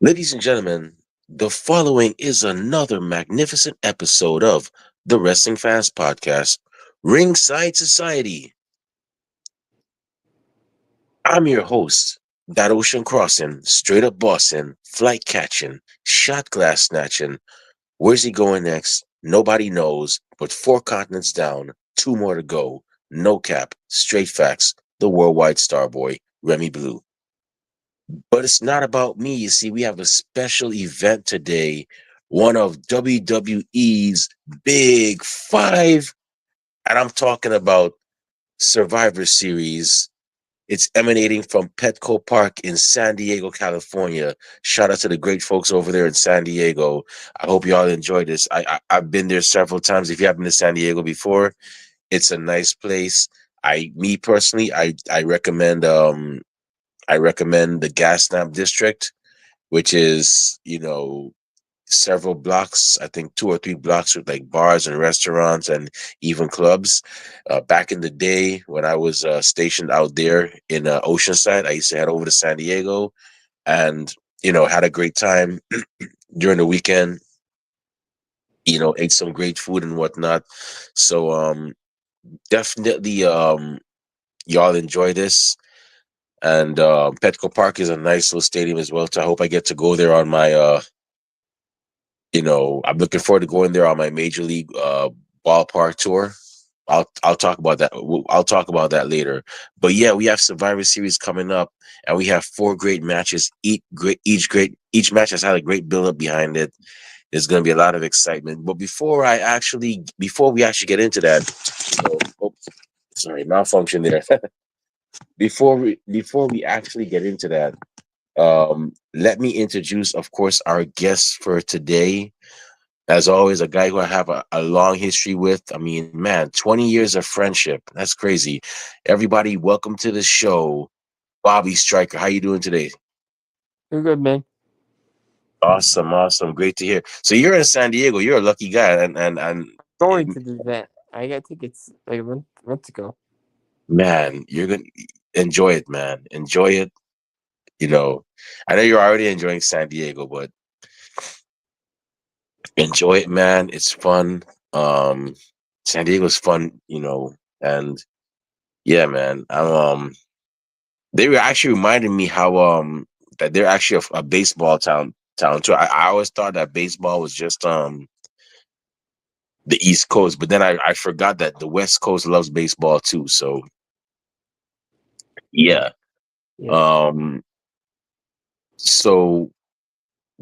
Ladies and gentlemen, the following is another magnificent episode of the Wrestling Fans Podcast, Ringside Society. I'm your host, that ocean crossing, straight up bossing, flight catching, shot glass snatching. Where's he going next? Nobody knows, but four continents down, two more to go. No cap, straight facts, the worldwide starboy, Remy Blue. But it's not about me. You see, we have a special event today, one of WWE's big five. And I'm talking about Survivor Series. It's emanating from Petco Park in San Diego, California. Shout out to the great folks over there in San Diego. I hope you all enjoy this. I've been there several times. If you haven't been to San Diego before, it's a nice place. Me personally, I recommend the Gas Lamp District, which is, several blocks, I think two or three blocks with like bars and restaurants and even clubs. Back in the day when I was stationed out there in Oceanside, I used to head over to San Diego and, had a great time during the weekend, ate some great food and whatnot. So, definitely, y'all enjoy this. And Petco Park is a nice little stadium as well. So I hope I get to go there on my I'm looking forward to going there on my major league ballpark tour. I'll talk about that. I'll talk about that later. But yeah, we have Survivor Series coming up, and we have four great matches. Each match has had a great build up behind it. There's going to be a lot of excitement. But before we actually get into that, sorry, malfunction there. Before we actually get into that, let me introduce, of course, our guest for today. As always, a guy who I have a long history with. I mean, man, 20 years of friendship. That's crazy. Everybody, welcome to the show. Bobby Stryker, how you doing today? You're good, man. Awesome, awesome. Great to hear. So you're in San Diego. You're a lucky guy. And Going to the event. I got tickets like a month ago. man, you're gonna enjoy it, man. Enjoy it. You know, I know you're already enjoying San Diego, but enjoy it, man. It's fun. Um, San Diego's fun, and yeah, man. They were actually reminding me how that they're actually a baseball town too. I always thought that baseball was just the East Coast, but then I forgot that the West Coast loves baseball too. So yeah. Yeah. Um so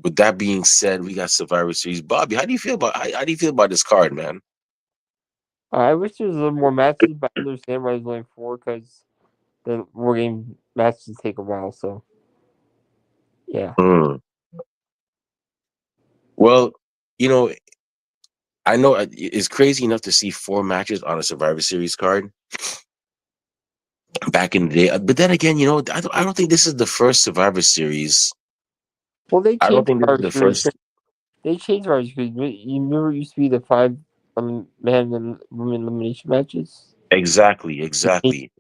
with that being said, we got Survivor Series. Bobby, how do you feel about this card, man? I wish there was a little more matches, but I understand why there's only four because the war game matches take a while. So yeah. Mm. Well, you know, I know it's crazy enough to see four matches on a Survivor Series card back in the day. But then again, I don't think this is the first Survivor Series. Well, they I don't changed think this is Survivor the Series. first. They changed Survivor Series. You remember it used to be the five man and women elimination matches. Exactly, They changed- exactly.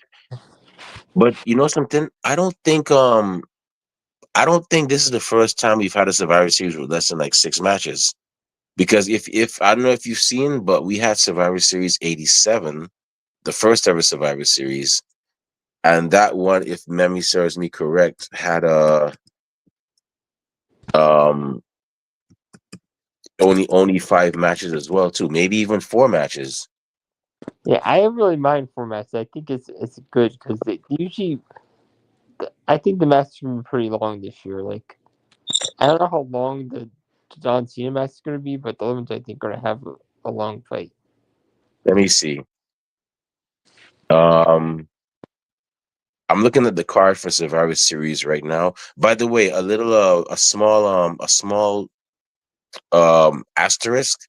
But you know something? I don't think this is the first time we've had a Survivor Series with less than like six matches. Because if I don't know if you've seen, but we had Survivor Series 87, the first ever Survivor Series, and that one, if memory serves me correct, had um only five matches as well too, maybe even four matches. Yeah, I don't really mind formats. I think it's good because they usually. I think the matches are gonna be pretty long this year. Like I don't know how long the John Cena match is gonna be, but the other ones I think are gonna have a long fight. Let me see. Um I'm looking at the card for Survivor Series right now. By the way, a small asterisk.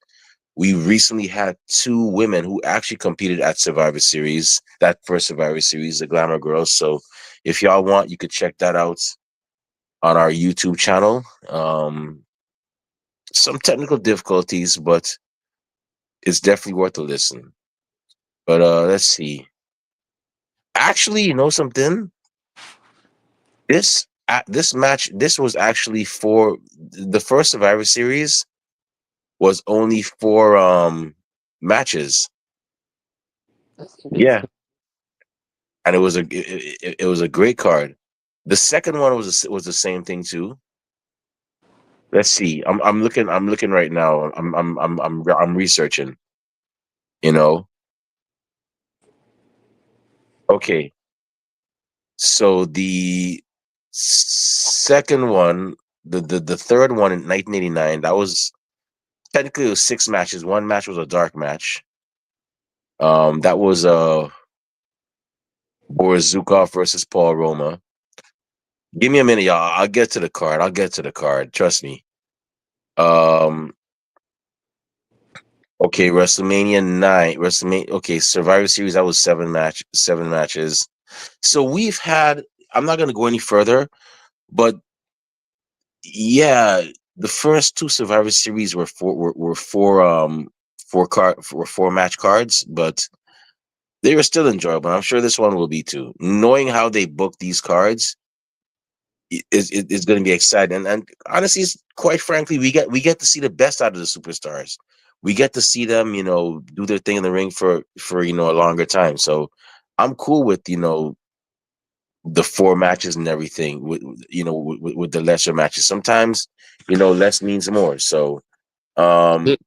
We recently had two women who actually competed at Survivor Series, that first Survivor Series, the Glamour Girls. So if y'all want, you could check that out on our YouTube channel. Some technical difficulties, but it's definitely worth a listen. But let's see. Actually, you know something? This this was actually for the first Survivor Series was only four matches. That's Yeah, interesting. and it was a great card. The second one was the same thing too. Let's see. I'm looking right now. I'm researching. You know. Okay. So the second one, the third one in 1989, that was technically it was six matches. One match was a dark match. That was Boris Zukov versus Paul Roma. Give me a minute, y'all. I'll get to the card. I'll get to the card. Trust me. Um, okay, WrestleMania 9. WrestleMania. Okay, Survivor Series. That was seven matches. So we've had. I'm not gonna go any further, but yeah, the first two Survivor Series were four match cards, but they were still enjoyable. I'm sure this one will be too. Knowing how they book these cards is going to be exciting. And honestly, quite frankly, we get to see the best out of the superstars. We get to see them, do their thing in the ring for a longer time. So I'm cool with the four matches and everything with the lesser matches. Sometimes less means more. So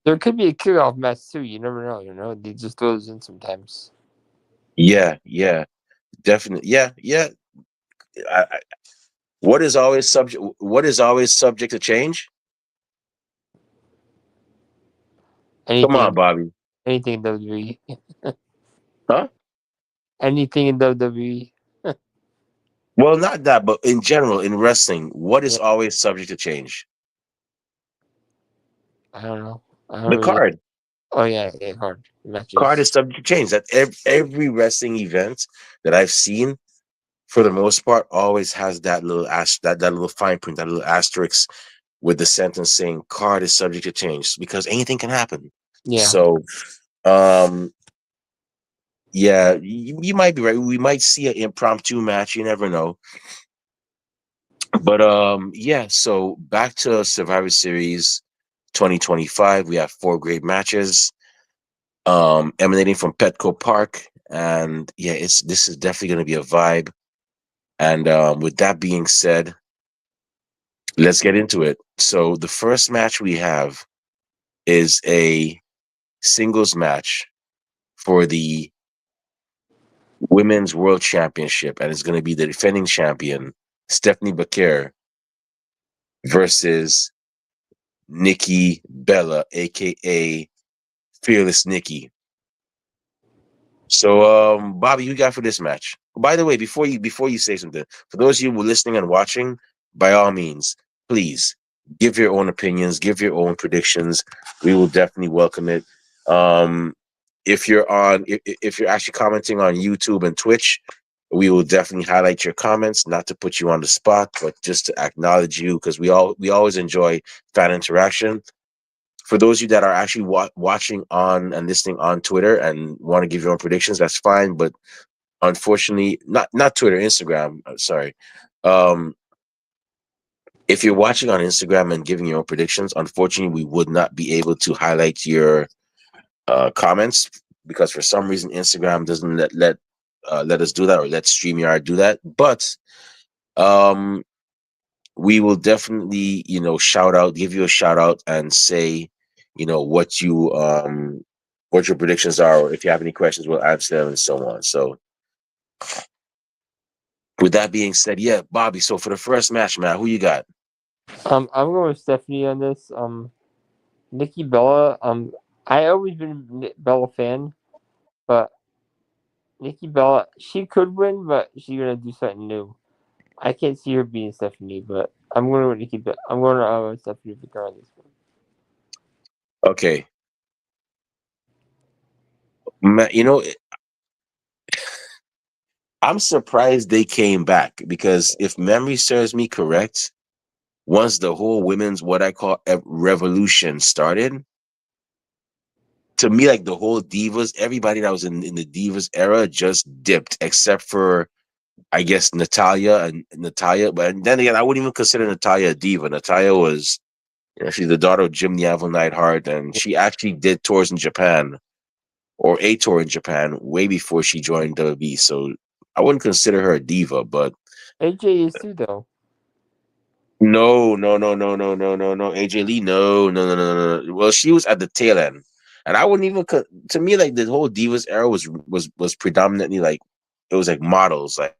There could be a kickoff match too. You never know. They just throw those in sometimes. yeah, definitely, yeah. I, what is always subject to change? Come on, Anything, Bobby. anything in WWE, Huh? anything in WWE. Well, not that, but in general, in wrestling, what is Yeah, always subject to change? I don't know. I don't The really. card. Oh yeah, hard Card is matches. subject to change. That every wrestling event that I've seen, for the most part, always has that little that little fine print, that little asterisk with the sentence saying "card is subject to change" because anything can happen. Yeah, So, um, yeah, you might be right. We might see an impromptu match. You never know. But yeah. So back to Survivor Series 2025. We have four great matches, emanating from Petco Park, and yeah, it's this is definitely going to be a vibe. And with that being said, let's get into it. So the first match we have is a singles match for the Women's World Championship, and it's going to be the defending champion Stephanie Bakir versus Nikki Bella, aka Fearless Nikki. So, Bobby, you got for this match. By the way, before you say something, for those of you who are listening and watching, by all means, please give your own opinions, give your own predictions. We will definitely welcome it. Um, if you're actually commenting on YouTube and Twitch, we will definitely highlight your comments, not to put you on the spot, but just to acknowledge you because we always enjoy fan interaction. For those of you that are actually watching on and listening on Twitter and want to give your own predictions, that's fine. But unfortunately, not Twitter, Instagram. Sorry. Um, if you're watching on Instagram and giving your own predictions, unfortunately, we would not be able to highlight your comments because for some reason Instagram doesn't let us do that or let StreamYard do that. But um, we will definitely give you a shout out and say what your predictions are, or if you have any questions we'll answer them and so on. So with that being said, yeah, Bobby, so for the first match, man, who you got? I'm going with Stephanie on this. Nikki Bella. I always been a Bella fan, but Nikki Bella, she could win, but she's gonna do something new. I can't see her being Stephanie, but I'm going with Nikki. I'm going to Stephanie Victor on this one. Okay, man, I'm surprised they came back because if memory serves me correct, once the whole women's what I call revolution started, to me, like the whole divas, everybody that was in the divas era just dipped, except for I guess Natalia, but then again, I wouldn't even consider Natalia a diva. Natalia was, she's the daughter of Jim the Anvil Neidhart, and she actually did tours in Japan or a tour in Japan way before she joined WWE. So I wouldn't consider her a diva, but AJ is too though. no, no, no, no, no, no, no, no. AJ Lee, no, no, no, no, no, no. Well, she was at the tail end, and I wouldn't even. To me, like the whole Divas era was predominantly like it was like models, like.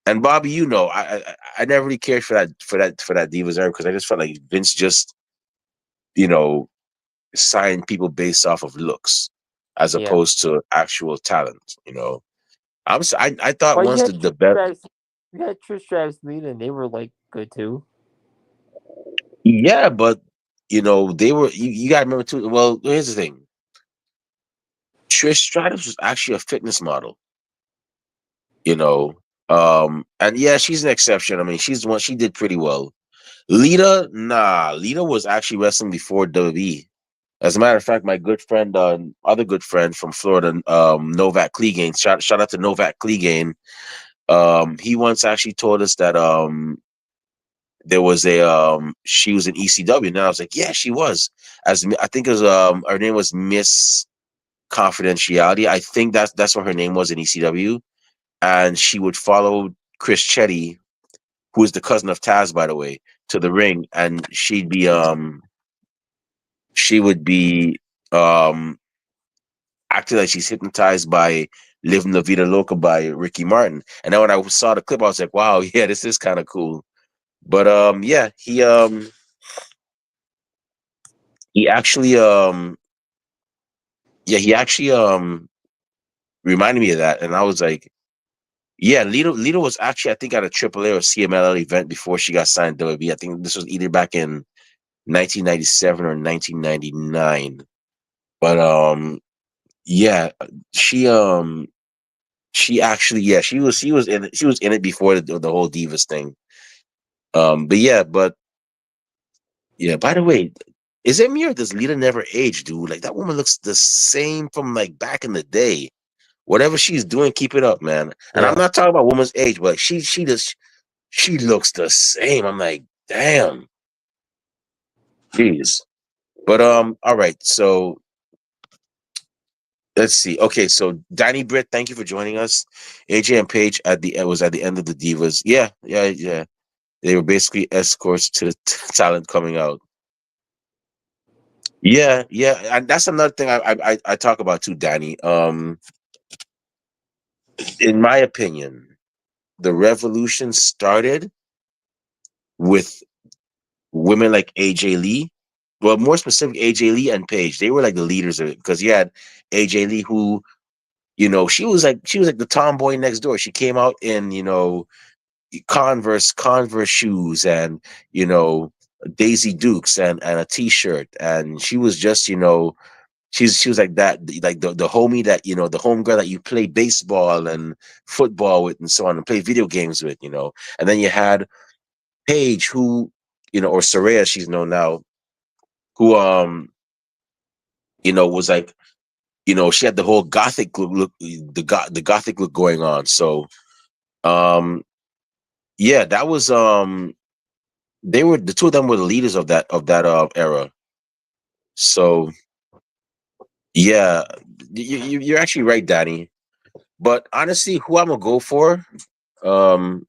And Bobby, you know, I never really cared for that Divas era because I just felt like Vince just you know signed people based off of looks as Yeah. opposed to actual talent. I thought Well, you once had the Trish best. Stratus, you had Trish Stratus Lita, and they were like good too. Yeah, but they were. You got to remember too. Well, here's the thing: Trish Stratus was actually a fitness model. You know, and yeah, she's an exception. I mean, she's the one. She did pretty well. Lita, nah, Lita was actually wrestling before WWE. As a matter of fact, my good friend, other good friend from Florida, Novak Clegane. Shout out to Novak Clegane. He once actually told us that there was a she was in ECW, and I was like, yeah, she was. I think it was her name was Miss Confidentiality. I think that's what her name was in ECW, and she would follow Chris Chetty, who is the cousin of Taz, by the way, to the ring, and she would be um acting like she's hypnotized by Living La Vida Loca by Ricky Martin. And then when I saw the clip, I was like, wow, yeah, this is kind of cool. But yeah, he actually he actually reminded me of that, and I was like, yeah, Lita was actually I think at a AAA or CMLL event before she got signed to WWE. I think this was either back in 1997 or 1999. But yeah, she she actually she was in it before the whole Divas thing. But yeah, by the way, is it me or does Lita never age, dude? Like that woman looks the same from like back in the day. Whatever she's doing, keep it up, man. And I'm Yeah. not talking about woman's age, but she looks the same. I'm like, damn, jeez. But all right. So let's see. Okay, so Danny Britt, thank you for joining us. AJ and Paige was at the end of the Divas. Yeah, yeah, yeah. They were basically escorts to the talent coming out. Yeah, yeah, and that's another thing I talk about too, Danny. In my opinion, the revolution started with women like AJ Lee. Well, more specific, AJ Lee and Paige. They were like the leaders of it because you had AJ Lee, who she was like the tomboy next door. She came out in Converse shoes and you know Daisy Dukes and a t-shirt, and she was just she was like that, like the homie that the home girl that you play baseball and football with and so on and play video games with, and then you had Paige, who or Soraya, she's known now, who was like she had the whole gothic look, the gothic look going on. So um yeah, that was they were the two of them were the leaders of that era. So yeah, you're actually right, Danny. But honestly, who I'm gonna go for? Um,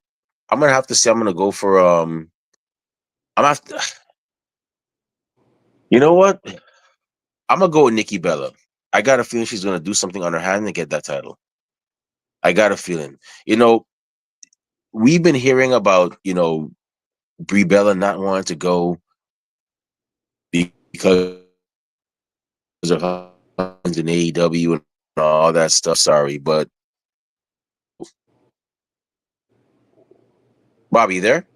I'm gonna have to say I'm gonna go for I'm have to, you know what? I'm gonna go with Nikki Bella. I got a feeling she's gonna do something on her hand and get that title. I got a feeling. You know, we've been hearing about Brie Bella not wanting to go because of her husband's in AEW and all that stuff. I'm sorry, but Bobby, you there?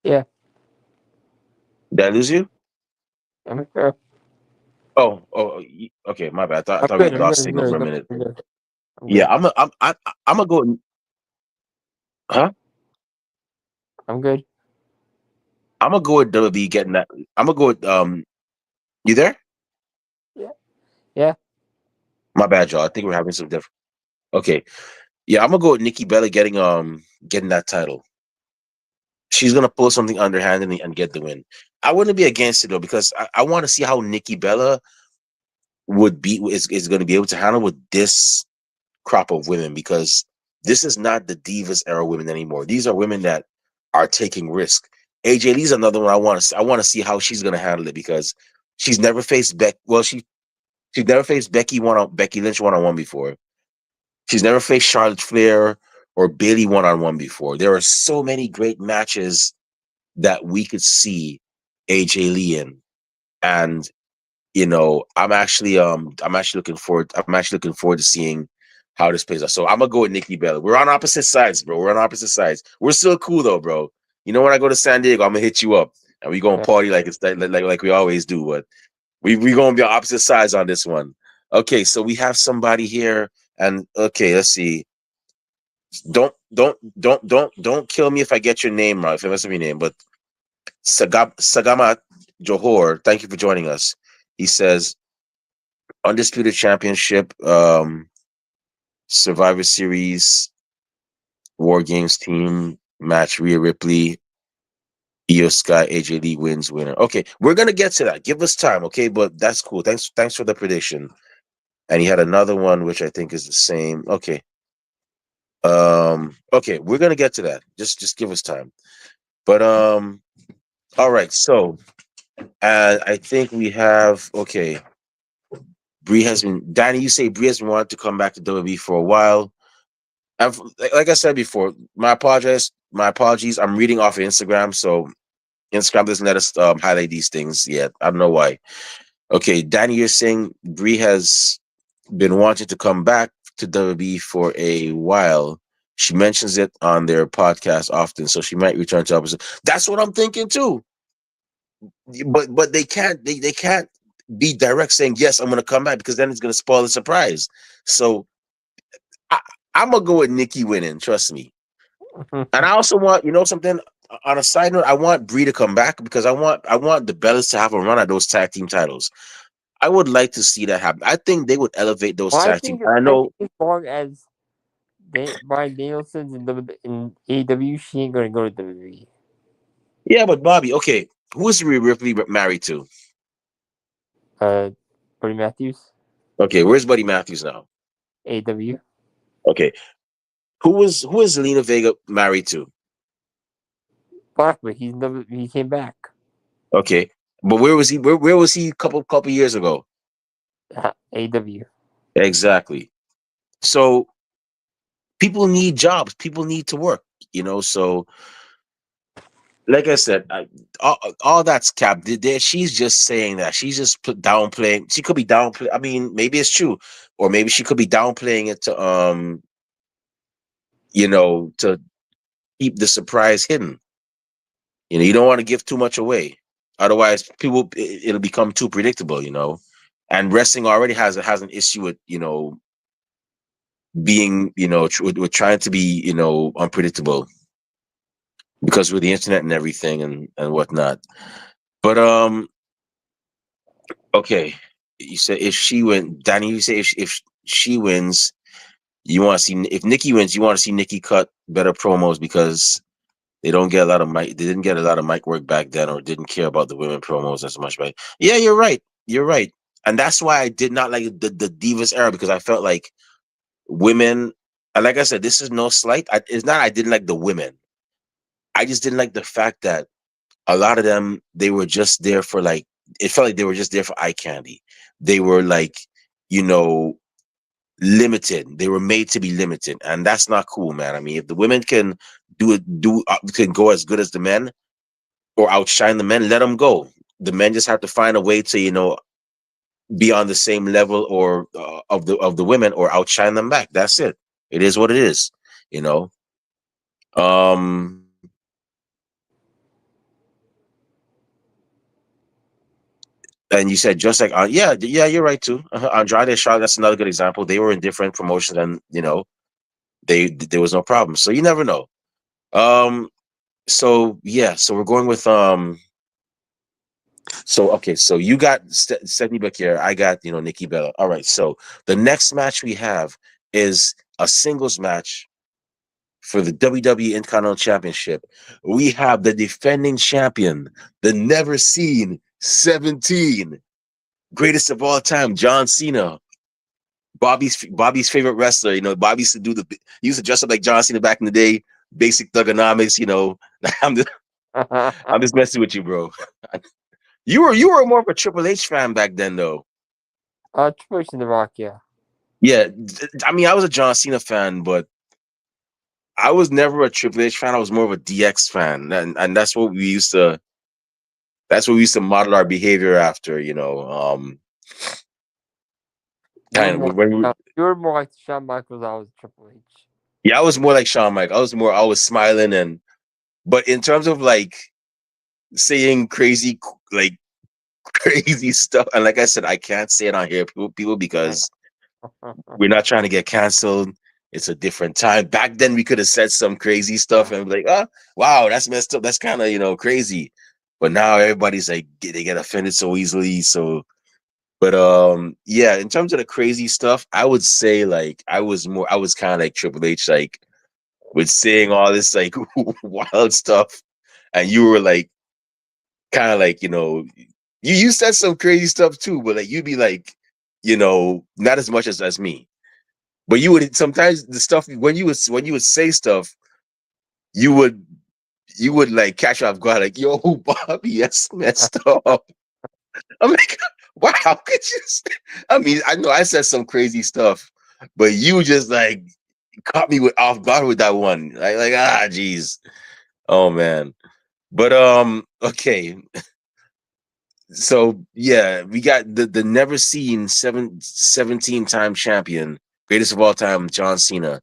Yeah. Did I lose you? I'm sure. Okay, my bad. I I'm thought we good. I'm good. lost I'm signal good. for a No, minute. I'm good. I'm Yeah, good. I'm gonna go. Huh? I'm good. I'm gonna go with WWE getting that. I'm gonna go with You there? Yeah. Yeah. My bad, y'all. I think we're having some different. Okay. Yeah, I'm gonna go with Nikki Bella getting that title. She's gonna pull something underhand and get the win. I wouldn't be against it though because I want to see how Nikki Bella is going to be able to handle with this crop of women because this is not the divas era women anymore. These are women that are taking risk. AJ Lee's another one. I want to see how she's going to handle it because she's never faced she's never faced Becky Lynch one on one before. She's never faced Charlotte Flair or Bailey one on one before. There are so many great matches that we could see AJ Lee in, and I'm actually looking forward to seeing how this plays out. So I'm gonna go with Nikki Bella. We're on opposite sides, bro. We're on opposite sides. We're still cool though, bro. You know when I go to San Diego, I'm gonna hit you up and we gonna Yeah. party like it's like we always do. But we gonna be on opposite sides on this one. Okay, so we have somebody here, and okay, let's see. Don't kill me if I get your name wrong, if I mess up your name, but Sagama Johor, thank you for joining us. He says Undisputed Championship, Survivor Series, War Games team match, Rhea Ripley, Io Sky, AJ Lee wins winner. Okay, we're gonna get to that. Give us time, okay? But that's cool. Thanks for the prediction. And he had another one which I think is the same. Okay. Okay, we're gonna get to that. Just give us time. But all right, so I think we have okay. Bree has been Danny, you say Bree has been wanting to come back to WWE for a while. Like I said before, my apologies. I'm reading off of Instagram, so Instagram doesn't let us highlight these things yet. I don't know why. Okay, Danny, you're saying Bree has been wanting to come back to WWE for a while. She mentions it on their podcast often, so she might return to episode. That's what I'm thinking too. But they can't be direct saying yes, I'm going to come back because then it's going to spoil the surprise. So I, I'm gonna go with Nikki winning. Trust me. And I also want, something on a side note, I want Brie to come back because I want the Bellas to have a run at those tag team titles. I would like to see that happen. I think they would elevate those Well, tag teams. I I know, think as long as Brian Danielson's in AEW, she ain't gonna go to WWE. yeah, but Bobby, okay, who is Rhea Ripley married to? Uh, Buddy Matthews, Okay, where's Buddy Matthews now? AEW. Okay, who is Lena Vega married to? Black, but he came back. Okay, but where was he? Where was he couple years ago? AEW. Exactly. So people need jobs. People need to work. So like I said, all that's cap. She's just saying that. She's just downplaying. She could be downplaying. I mean, maybe it's true, or maybe she could be downplaying it to keep the surprise hidden. You don't want to give too much away, otherwise, it'll become too predictable. And wrestling already has an issue with being with trying to be unpredictable because with the internet and everything and whatnot. But okay. You said if she win, Danny. You say if she wins, you want to see if Nikki wins, you want to see Nikki cut better promos because they don't get a lot of mic. They didn't get a lot of mic work back then, or didn't care about the women promos as much. Right? Yeah, you're right. You're right, and that's why I did not like the Divas era because I felt like women. And like I said, this is no slight. It's not. I didn't like the women. I just didn't like the fact that a lot of them they were just there for like it felt like they were just there for eye candy. They were like, you know, limited. They were made to be limited, and that's not cool, man. I mean, if the women can can go as good as the men or outshine the men, let them go. The men just have to find a way to be on the same level or of the women or outshine them back. That's it. It is what it is. You know. Um, And you said just like yeah, you're right too. Andrade and Charlotte, that's another good example. They were in different promotions, and there was no problem. So you never know. Um, so yeah, so we're going with So okay, so you got Stephanie Becker, I got Nikki Bella. All right, so the next match we have is a singles match for the WWE Intercontinental Championship. We have the defending champion, the never seen 17, greatest of all time, John Cena. Bobby's favorite wrestler. You know, Bobby used to he used to dress up like John Cena back in the day. Basic thugonomics. You know, I'm just I'm just messing with you, bro. You were more of a Triple H fan back then, though. Triple H and The Rock, yeah. Yeah, I mean, I was a John Cena fan, but I was never a Triple H fan. I was more of a DX fan, and that's what we used to model our behavior after. You know, You were kind more of when we, you were more like Shawn Michaels. I was Triple H. yeah, I was more like Shawn Mike. I was smiling but in terms of like saying like crazy stuff, and like I said, I can't say it on here, people, because we're not trying to get canceled. It's a different time. Back then, we could have said some crazy stuff and be like, "Oh, wow, that's messed up. That's kind of crazy." But now everybody's like, they get offended so easily. So, but yeah. In terms of the crazy stuff, I would say like I was kind of like Triple H, like with saying all this like wild stuff, and you were like kind of like you said some crazy stuff too, but like you'd be like not as much as me. But you would sometimes the stuff when you would say stuff, you would like catch off guard, like, yo, Bobby, that's messed up. I'm like, wow, how could you I mean, I know I said some crazy stuff, but you just like caught me with off guard with that one. Geez. Oh man. But okay. So yeah, we got the never seen 17-time champion, greatest of all time, John Cena,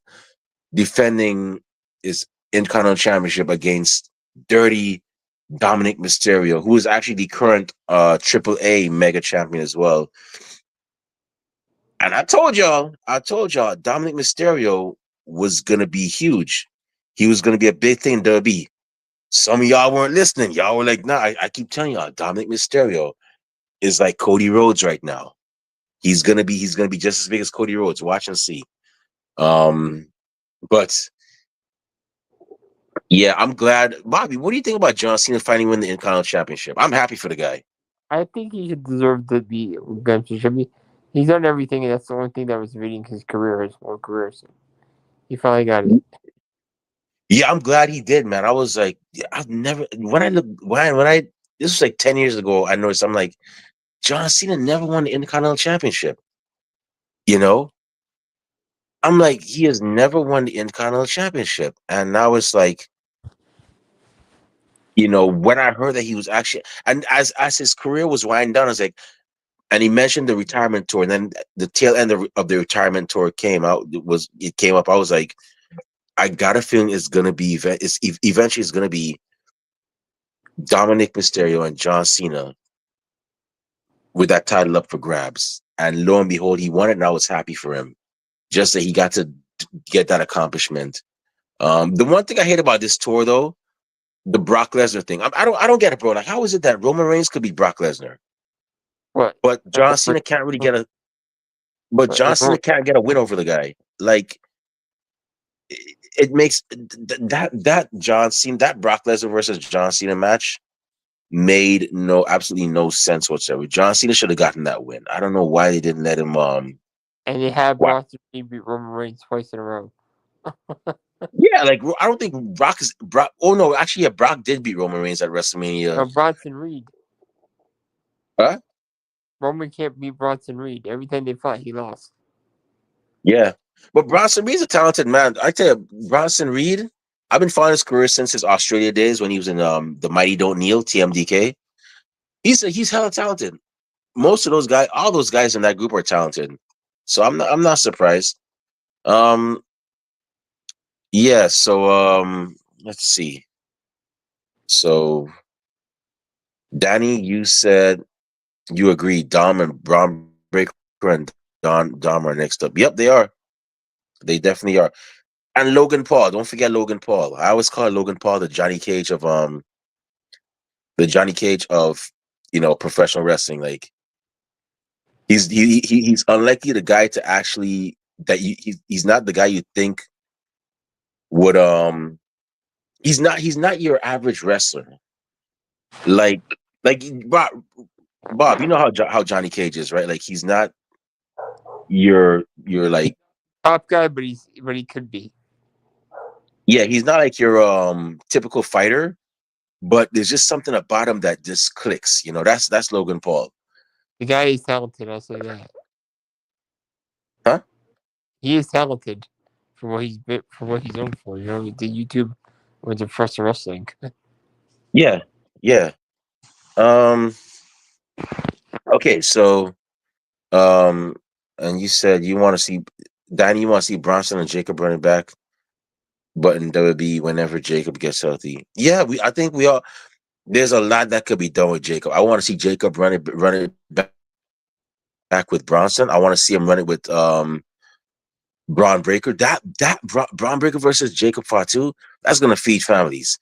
defending his Intercontinental Championship against Dirty Dominic Mysterio, who is actually the current Triple A Mega Champion as well. And I told y'all, Dominic Mysterio was gonna be huge. He was gonna be a big thing in WWE. Some of y'all weren't listening. Y'all were like, nah, I keep telling y'all, Dominic Mysterio is like Cody Rhodes right now. He's gonna be just as big as Cody Rhodes. Watch and see. Um, but yeah, I'm glad. Bobby, what do you think about John Cena finally winning the Intercontinental Championship? I'm happy for the guy. I think he should deserve to be championship. He's done everything, and that's the only thing that was reading his career, his whole career. So he finally got it. Yeah, I'm glad he did, man. I was like, I've never when I this was like 10 years ago. I noticed I'm like, John Cena never won the Intercontinental Championship. You know, I'm like, he has never won the Intercontinental Championship, and now it's like, when I heard that he was actually, and as his career was winding down, I was like, and he mentioned the retirement tour, and then the tail end of the retirement tour came out. It came up. I was like, I got a feeling it's gonna be eventually it's gonna be Dominic Mysterio and John Cena with that title up for grabs. And lo and behold, he won it, and I was happy for him. Just that he got to get that accomplishment. The one thing I hate about this tour, though, the Brock Lesnar thing. I don't get it, bro. Like, how is it that Roman Reigns could be Brock Lesnar, What? but John Cena can't really get a, but John Cena can't get a win over the guy? Like, it makes that John Cena, that Brock Lesnar versus John Cena match made absolutely no sense whatsoever. John Cena should have gotten that win. I don't know why they didn't let him. And they had Why? Bronson Reed beat Roman Reigns twice in a row. Yeah, like I don't think Brock. Oh no, actually, yeah, Brock did beat Roman Reigns at WrestleMania. Bronson Reed. Huh? Roman can't beat Bronson Reed. Every time they fought, he lost. Yeah, but Bronson Reed's a talented man. I tell you, Bronson Reed. I've been following his career since his Australia days when he was in the Mighty Don't Kneel (TMDK). He's hella talented. Most of those guys, all those guys in that group are talented. So I'm not surprised. Um, yeah. So let's see. So Danny, you said you agree. Dom and Braun Breaker and Dom are next up. Yep, they are. They definitely are. And Logan Paul. Don't forget Logan Paul. I always call Logan Paul the Johnny Cage of professional wrestling. Like he's unlikely the guy to actually that he's not the guy you think would he's not your average wrestler. Like like Bob, you know how Johnny Cage is, right? Like he's not your like Top guy, but he could be. yeah, he's not like your typical fighter, but there's just something about him that just clicks. That's Logan Paul. The guy is talented. I'll say that. Huh? He is talented for what he's known for. You know, the YouTube or the professional wrestling. Yeah. Yeah. Um okay, so um and you said you want to see Danny, you want to see Bronson and Jacob running back, but in WB whenever Jacob gets healthy. Yeah, I think we all there's a lot that could be done with Jacob. I want to see Jacob run it back with Bronson. I want to see him run it with Braun Breaker. Braun Breaker versus Jacob Fatu, that's gonna feed families.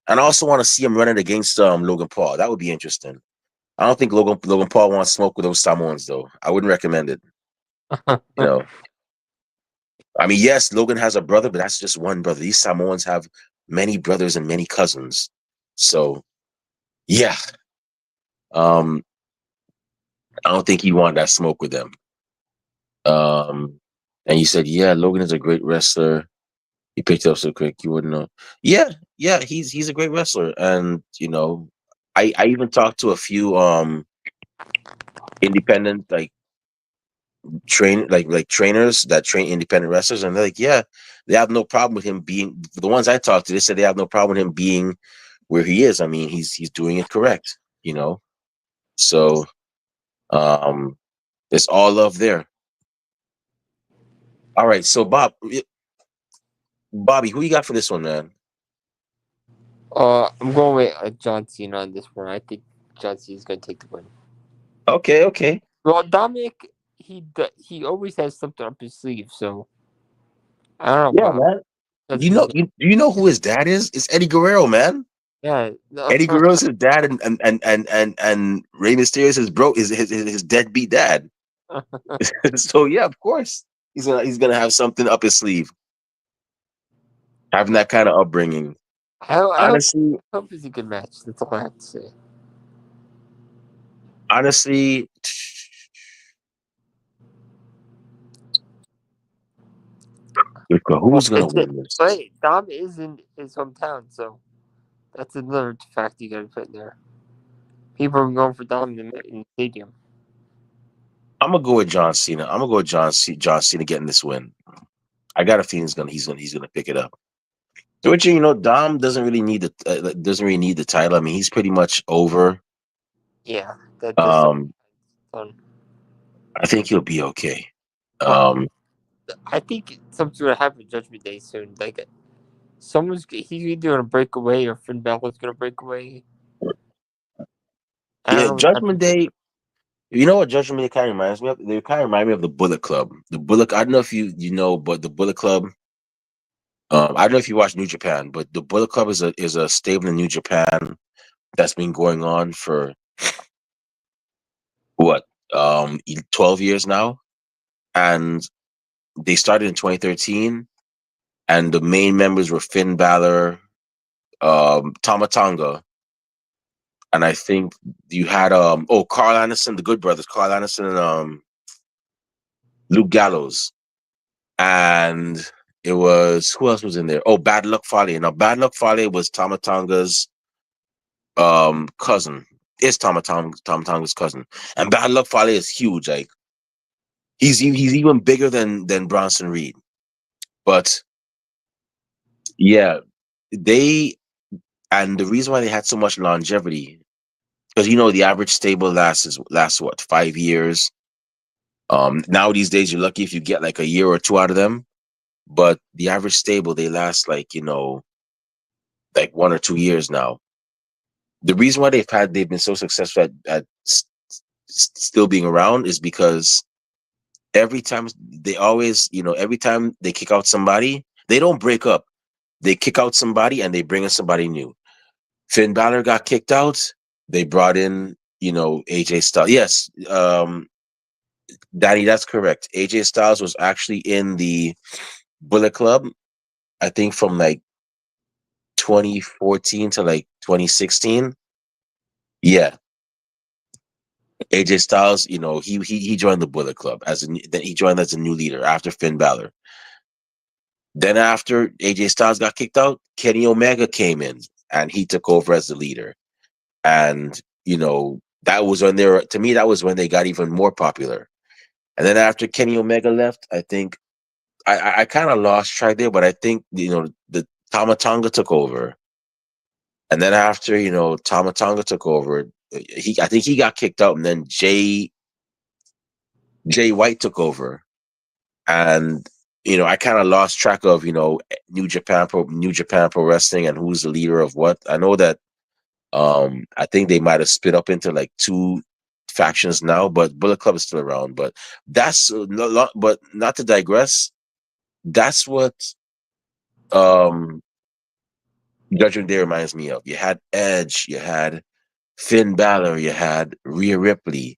And I also want to see him run it against Logan Paul. That would be interesting. I don't think Logan Paul wants smoke with those Samoans though. I wouldn't recommend it. You know, I mean, yes, Logan has a brother, but that's just one brother. These Samoans have many brothers and many cousins. So yeah, um, I don't think he want that smoke with them. Um, and you said, yeah, Logan is a great wrestler. He picked it up so quick, you wouldn't know. Yeah, yeah, he's a great wrestler, and I even talked to a few independent like trainers that train independent wrestlers, and they're like, yeah, they have no problem with him being the ones I talked to. They said they have no problem with him being where he is. I mean, he's doing it correct, So um, it's all love there. All right, so Bobby, who you got for this one, man? I'm going with John Cena on this one. I think John Cena is going to take the win. Okay, okay. Well, Dominic, he always has something up his sleeve. So I don't know, Yeah, Bob. man. That's his name. Do you know who his dad is? It's Eddie Guerrero, man. Yeah, that's Eddie what. Guerrero's his dad, and Rey Mysterio's his bro is his deadbeat dad. So yeah, of course he's gonna have something up his sleeve, having that kind of upbringing. I Honestly, hope it's a good match. That's all I have to say. honestly, Well, who's gonna win this? but Dom is in his hometown, so that's another fact you got to put in there. People are going for Dom in the stadium. I'm gonna go with John Cena. I'm gonna go with John Cena getting this win. I got a feeling he's gonna pick it up. Which Dom doesn't really need the title. I mean, he's pretty much over. Yeah, that does sound Um, fun. I think he'll be okay. Well, Um, I think something's gonna happen Judgment Day soon. Like he's either gonna break away or Finn Balor's gonna break away. I don't yeah, know what's Judgment happening. Day. You know what Judgment Day kind of reminds me of? They kind of remind me of the Bullet Club. The Bullet. I don't know if you know, but the Bullet Club. I don't know if you watch New Japan, but the Bullet Club is a stable in New Japan that's been going on for what 12 years now, and they started in 2013, and the main members were Finn Balor, Tama Tonga, and I think you had Carl Anderson, the Good Brothers, Carl Anderson and Luke Gallows, and it was who else was in there? Oh, Bad Luck Fale. Now, Bad Luck Fale was Tama Tonga's cousin. Is Tama Tonga's cousin, and Bad Luck Fale is huge. Like he's even bigger than Bronson Reed. But yeah, they and the reason why they had so much longevity because the average stable lasts what 5 years. Now these days you're lucky if you get like a year or two out of them, but the average stable they last like 1 or 2 years now. The reason why they've been so successful at still being around is because every time every time they kick out somebody, they don't break up. They kick out somebody and they bring in somebody new. Finn Balor got kicked out. They brought in AJ Styles. Yes, Danny, that's correct. AJ Styles was actually in the Bullet Club, I think from like 2014 to like 2016. Yeah, AJ Styles, he joined the Bullet Club then he joined as a new leader after Finn Balor. Then after AJ Styles got kicked out, Kenny Omega came in and he took over as the leader. And that was when to me that was when they got even more popular. And then after Kenny Omega left, I think I kind of lost track there, but I think the Tama took over. And then after Tama took over, I think he got kicked out, and then Jay White took over, and I kind of lost track of New Japan Pro Wrestling and who's the leader of what. I know that I think they might have split up into like two factions now, but Bullet Club is still around. But that's but not to digress. That's what um Judgment Day reminds me of. You had Edge, you had Finn Balor, you had Rhea Ripley,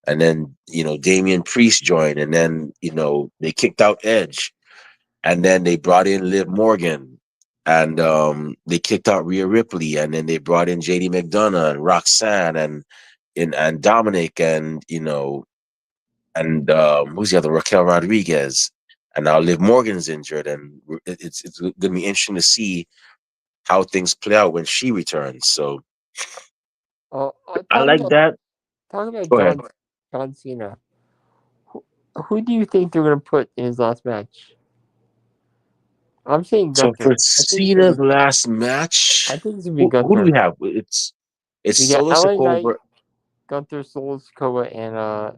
and then Damian Priest joined, and then they kicked out Edge, and then they brought in Liv Morgan, and they kicked out Rhea Ripley, and then they brought in JD McDonough and Roxanne and Dominic, and and who's the other, Raquel Rodriguez, and now Liv Morgan's injured, and it's going to be interesting to see how things play out when she returns. So Oh, I like that. talk about Go ahead. John Cena. Who, who do you think they're gonna put in his last match? I'm saying So for Gunther. Cena's last match, I think it's gonna be who do Gunther. we have? It's We got Solo LA Knight, Sikoa. Gunther, Solo Sikoa, and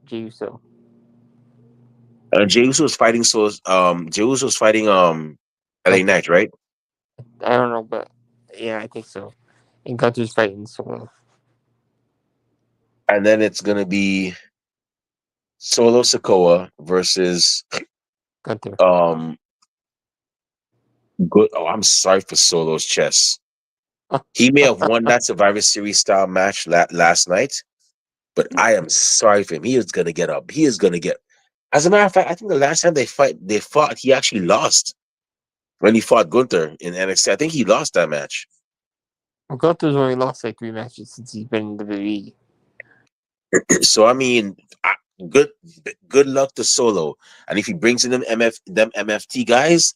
Jey Uso. Jey Uso was fighting. So Jey Uso was fighting LA Gunther. Knight, right? I don't know, but yeah, I think so. And Gunther's fighting Solo. And then it's gonna be Solo Sikoa versus Gunther. um. Good. Oh, I'm sorry for Solo's chest. He may have won that Survivor Series style match last night, but I am sorry for him. He is gonna get up. He is gonna get. As a matter of fact, I think the last time they fought, he actually lost when he fought Gunther in NXT. I think he lost that match. Well, Gunther's only lost like 3 matches since he's been in the WWE. So I mean, good good luck to Solo, and if he brings in them MFT guys,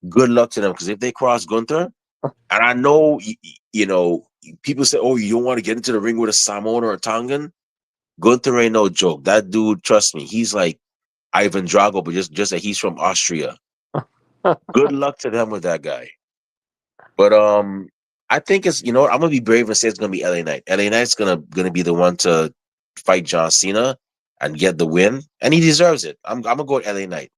good luck to them, because if they cross Gunther, and I know people say, oh, you don't want to get into the ring with a Samoan or a Tongan. Gunther ain't no joke. That dude, trust me, he's like Ivan Drago, but just that he's from Austria. Good luck to them with that guy. But I think it's what, I'm gonna be brave and say it's gonna be LA Knight. LA Knight's gonna be the one to fight John Cena and get the win, and he deserves it. I'm gonna go with LA Knight,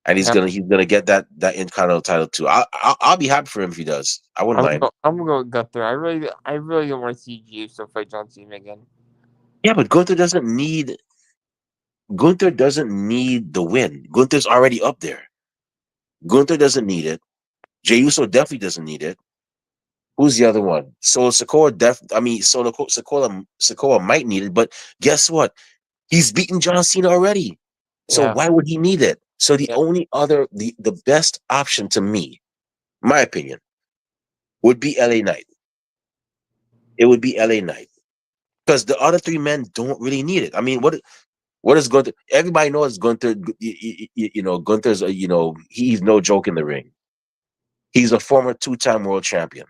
and Yeah, he's gonna get that Intercontinental title too. I'll be happy for him if he does. I wouldn't mind. I'm gonna go with Gunther. I really don't want to see Jey Uso fight John Cena again. Yeah, but Gunther doesn't need the win. Gunther's already up there. Gunther doesn't need it. Jey Uso definitely doesn't need it. Who's the other one? So Sokoa might need it, but guess what? He's beaten John Cena already. So Yeah, why would he need it? So the yeah. only other the best option to me, my opinion, would be LA Knight. It would be LA Knight. Because the other three men don't really need it. I mean, what is Gunther? Everybody knows Gunther. Gunther's he's no joke in the ring. He's a former two-time world champion.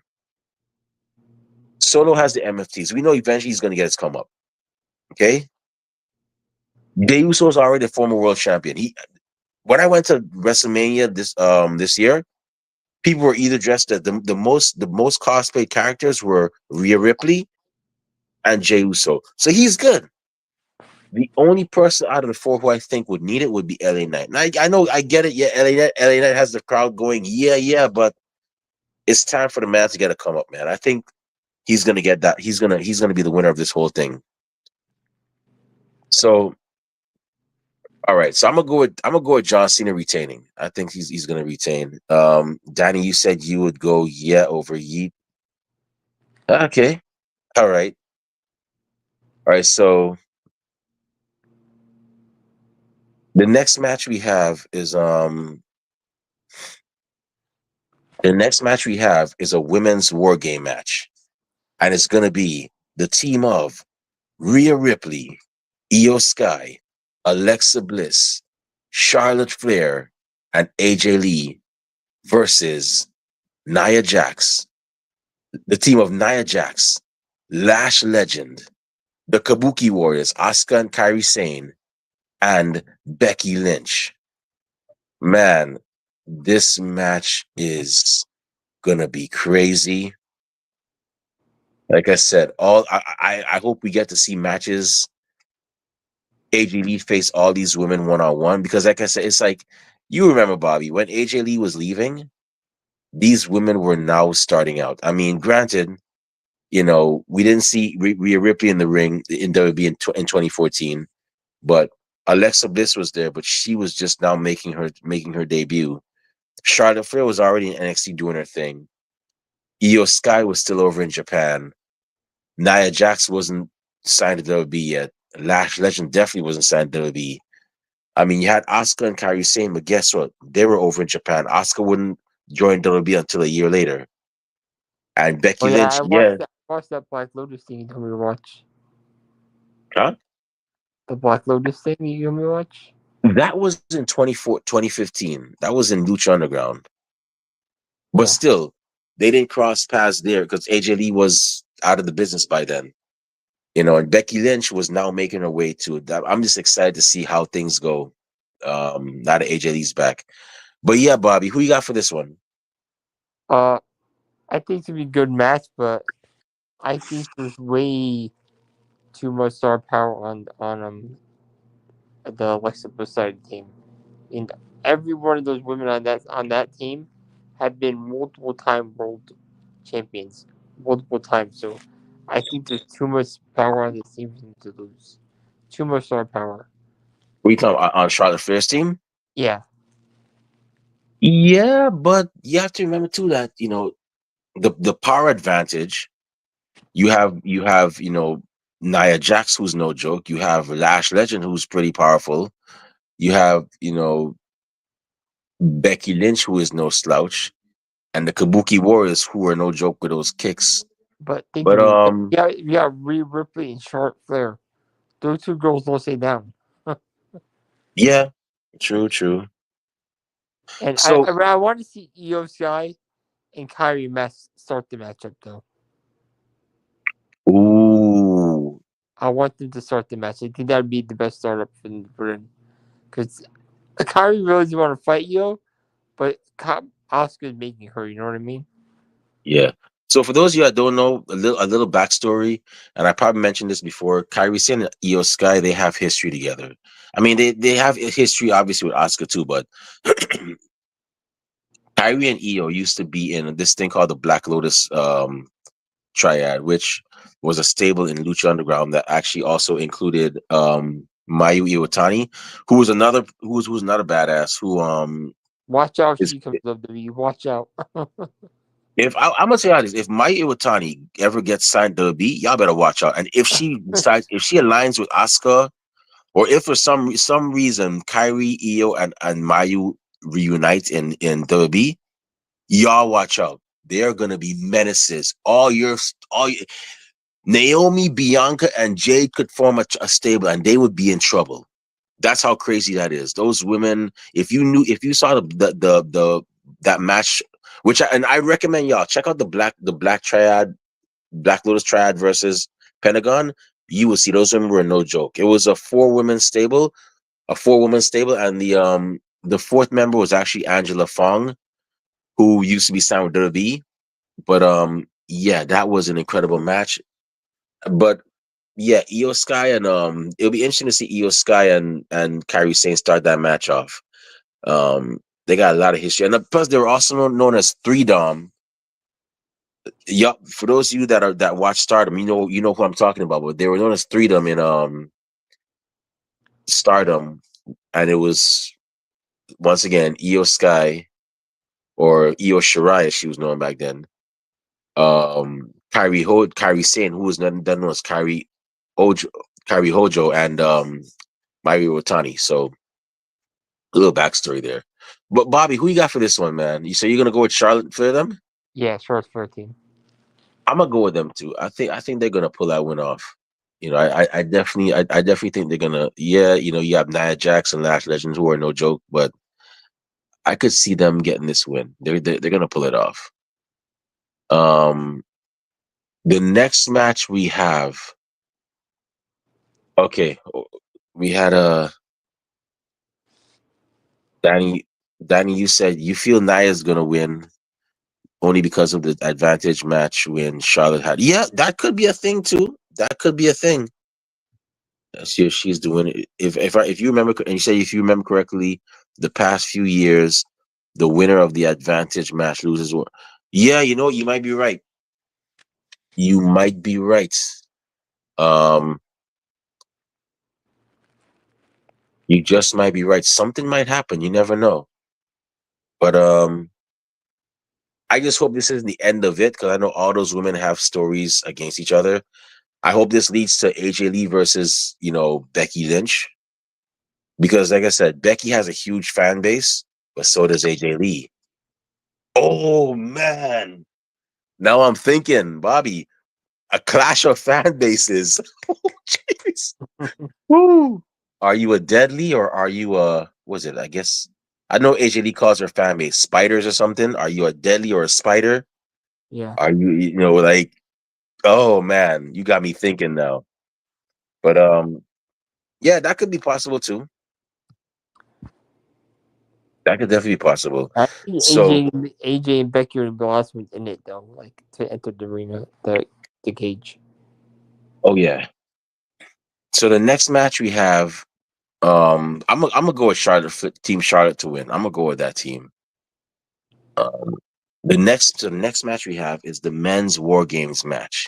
Solo has the MFTs. We know eventually he's going to get his come up. Okay, Jey Uso is already a former world champion. When I went to WrestleMania this year, people were either dressed as the most cosplayed characters were Rhea Ripley and Jey Uso. So he's good. The only person out of the four who I think would need it would be LA Knight. And I know I get it. Yeah, LA Knight has the crowd going. Yeah, yeah, but it's time for the man to get a come up, man. I think he's gonna get that. He's gonna be the winner of this whole thing. So all right, so I'm gonna go with John Cena retaining. I think he's gonna retain. Danny, you said you would go yeah over Yeet. Okay, all right, all right. So The next match we have is the next match we have is a women's war game match, and it's gonna be the team of Rhea Ripley, Io Sky, Alexa Bliss, Charlotte Flair, and AJ Lee versus Nia Jax, the team of Nia Jax, Lash Legend, the Kabuki Warriors, Asuka and Kairi Sane, and Becky Lynch. Man, this match is gonna be crazy. Like I said, I hope we get to see matches. AJ Lee face all these women one on one because, like I said, it's like you remember Bobby when AJ Lee was leaving. These women were now starting out. I mean, granted, we didn't see Rhea Ripley in the ring in WB in 2014, but Alexa Bliss was there, but she was just now making her debut. Charlotte Flair was already in NXT doing her thing. Io Sky was still over in Japan. Nia Jax wasn't signed to WWE yet. Lash Legend definitely wasn't signed to WWE. I mean, you had Asuka and Kairi Sane, but guess what? They were over in Japan. Asuka wouldn't join WWE until a year later. And Oh Becky yeah, Lynch, yeah, I watched that Black Lotus thing you told me to watch. huh? The Black Lotus thing you told me to watch. That was in 2015. That was in Lucha Underground. But Yeah. still, they didn't cross paths there because AJ Lee was out of the business by then. And Becky Lynch was now making her way to that. I'm just excited to see how things go. Now that AJ Lee's back. But yeah, Bobby, who you got for this one? Uh, I think it's gonna be a good match, but I think there's way too much star power on the Alexa Bliss side team. And every one of those women on that team have been multiple time world champions, multiple times. So I think there's too much power on this team for them to lose. Too much star power. Who you talking on Charlotte Flair's team? Yeah, Yeah, but you have to remember too that the power advantage. You have Nia Jax, who's no joke. You have Lash Legend, who's pretty powerful. You have Becky Lynch, who is no slouch, and the Kabuki Warriors, who are no joke with those kicks. but think But of it. You got Rhea Ripley and Charlotte Flair. Those two girls don't stay down. yeah, true, true. And I So, I, I want to see Io Sky and Kyrie start the matchup though. ooh, I want them to start the match. I think that would be the best startup for them. Because Kyrie really doesn't want to fight Io, but Oscar's making her. You know what I mean? yeah. So for those of you that don't know, a little backstory, and I probably mentioned this before. Kyrie Sane and Io Sky, they have history together. I mean, they have a history obviously with Oscar too, but Kyrie and Io used to be in this thing called the Black Lotus Triad, which was a stable in Lucha Underground that actually also included Mayu Iwatani, who's another badass who Watch out if is she comes up to you. Watch out. if I'm gonna say honest, if Mayu Iwatani ever gets signed to the beat, y'all better watch out. And if she aligns with Asuka, or if for some reason Kyrie, Io, and Mayu reunite in WWE, y'all watch out. They're gonna be menaces. All your Naomi, Bianca, and Jade could form a stable, and they would be in trouble. That's how crazy that is. Those women, if you saw the that match, and I recommend y'all check out the Black Triad, Black Lotus Triad versus Pentagon. You will see those women were no joke. It was a four woman stable, and the fourth member was actually Angela Fong, who used to be signed with WWE. But yeah, that was an incredible match. But yeah, Io Sky and it'll be interesting to see Io Sky and Kairi Sane start that match off. They got a lot of history, and plus they were also known as Three Dom. Yup, for those of you that watch Stardom, you know who I'm talking about. But they were known as Three Dom in Stardom, and it was once again Io Sky or Io Shirai, as she was known back then. Kairi Sane, who was known as Kairi Hojo, and Mario Otani. So A little backstory there. But Bobby, who you got for this one, man? You say you're gonna go with Charlotte for them? Yeah, Charlotte Flair team. I'm gonna go with them too. I think they're gonna pull that win off. I definitely think they're gonna. Yeah, you have Nia Jax and Lash Legends who are no joke, but I could see them getting this win. They're gonna pull it off. Um, the next match we have. Okay, we had a Danny. Danny, you said you feel Nia's gonna win only because of the advantage match when Charlotte had. Yeah, that could be a thing too. That could be a thing. She's doing it. If you remember, and you say if you remember correctly, the past few years, the winner of the advantage match loses one. Yeah, you might be right. You might be right. Um, you just might be right. Something might happen. You never know. But I just hope this isn't the end of it because I know all those women have stories against each other. I hope this leads to AJ Lee versus Becky Lynch because, like I said, Becky has a huge fan base, but so does AJ Lee. Oh man! Now I'm thinking, Bobby, a clash of fan bases. Oh, jeez. Woo! Are you a Deadly or are you a was it? I guess I know AJ Lee calls her fan base spiders or something. Are you a Deadly or a spider? Yeah. Are you like oh man, you got me thinking now. But yeah, that could be possible too. That could definitely be possible. I think So AJ and Becky are the last ones in it though, like to enter the arena, the cage. oh yeah. So the next match we have, I'm gonna go with Team Charlotte to win. I'm gonna go with that team. Um, the next match we have is the men's War Games match.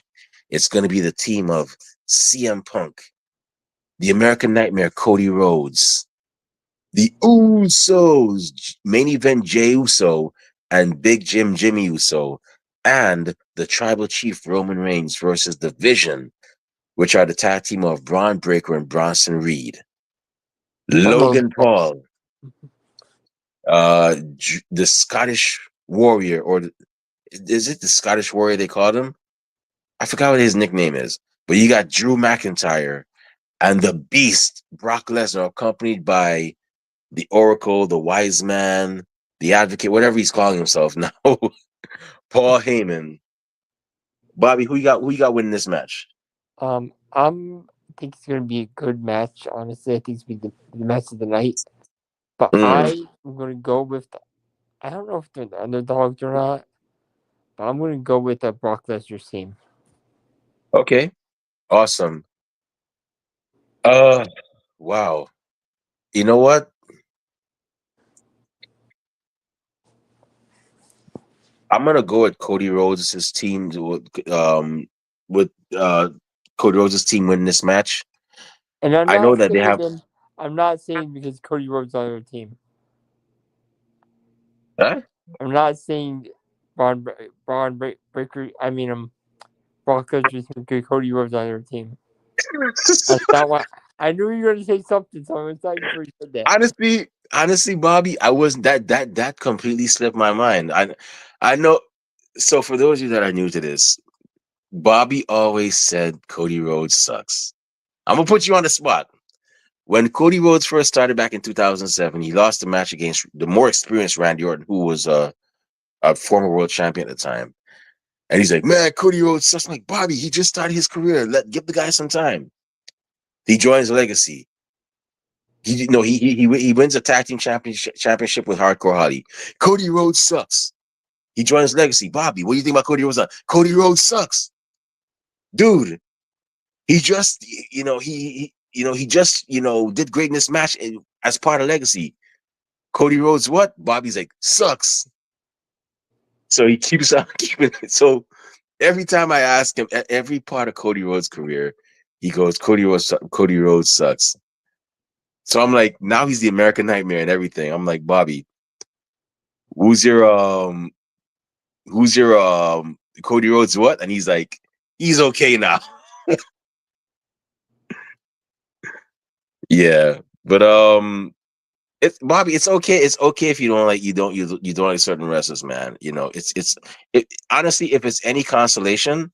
It's gonna be the team of CM Punk, the American Nightmare, Cody Rhodes, the Usos, main event Jey Uso, and Big Jimmy Uso, and the Tribal Chief Roman Reigns versus the Vision, which are the tag team of Braun Breaker and Bronson Reed. I don't know. Logan Paul, the Scottish Warrior, or is it the Scottish Warrior they called him? I forgot what his nickname is. But you got Drew McIntyre and the Beast, Brock Lesnar, accompanied by the Oracle, the Wise Man, the Advocate, whatever he's calling himself now. Paul Heyman. Bobby, who you got winning this match? I think it's gonna be a good match. Honestly, I think it's gonna be the match of the night. But Mm, I am gonna go with. I don't know if they're the underdogs or not, but I'm gonna go with Brock Lesnar's team. okay. Awesome. Uh wow. You know what? I'm gonna go with Cody Rhodes' team with Cody Rhodes' team winning this match. And I'm I know not that they saying have them. I'm not saying because Cody Rhodes on their team. huh? I'm not saying Breaker. I mean, Brock Lesnar's team because Cody Rhodes on their team. That's not what I knew you were going to say something. So I'm excited before you said that. honestly, Bobby, I wasn't that completely slipped my mind. I know. So for those of you that are new to this, Bobby always said Cody Rhodes sucks. I'm gonna put you on the spot. When Cody Rhodes first started back in 2007, he lost the match against the more experienced Randy Orton, who was a former world champion at the time. And he's like, "Man, Cody Rhodes sucks." I'm like, Bobby, he just started his career. Give the guy some time. He joins Legacy. He wins a tag team championship with Hardcore Holly. Cody Rhodes sucks. He joins Legacy. Bobby, what do you think about Cody Rhodes? Cody Rhodes sucks, dude. He just he just did great in this match as part of Legacy. Cody Rhodes, what? Bobby's like sucks. So he keeps on keeping it. So every time I ask him, every part of Cody Rhodes' career, he goes, Cody Rhodes sucks. So I'm like, now he's the American Nightmare and everything. I'm like, Bobby, who's your who's your Cody Rhodes what? And he's like, he's okay now. Yeah. But It's Bobby. It's okay. It's okay if you don't like you don't like certain wrestlers, man. You know, honestly, if it's any consolation,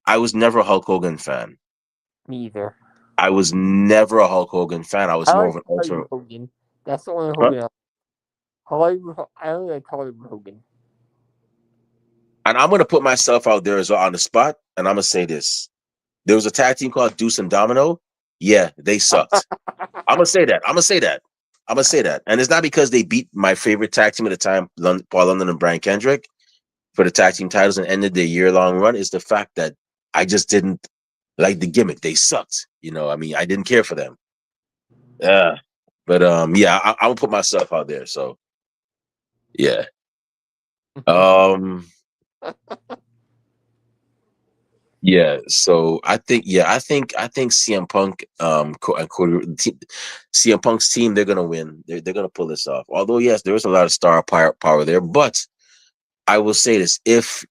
I was never a Hulk Hogan fan. Me either. I was never a Hulk Hogan fan. I was I more like of an Hollywood ultimate. Hogan. That's the only Huh? Hogan. Hollywood. I only like Hollywood Hogan. And I'm gonna put myself out there as well on the spot, and I'm gonna say this: there was a tag team called Deuce and Domino. Yeah, they sucked. I'm gonna say that. I'm gonna say that. I'm gonna say that. And it's not because they beat my favorite tag team at the time, Paul London and Brian Kendrick, for the tag team titles and ended their year-long run. Is the fact that I just didn't like the gimmick. They sucked. You know, I mean, I didn't care for them. Yeah. But yeah, I'm gonna put myself out there. So yeah. Um, yeah. So I think CM Punk and Cody, CM Punk's team, they're gonna win. They're gonna pull this off. Although yes, there is a lot of star power there, but I will say this: if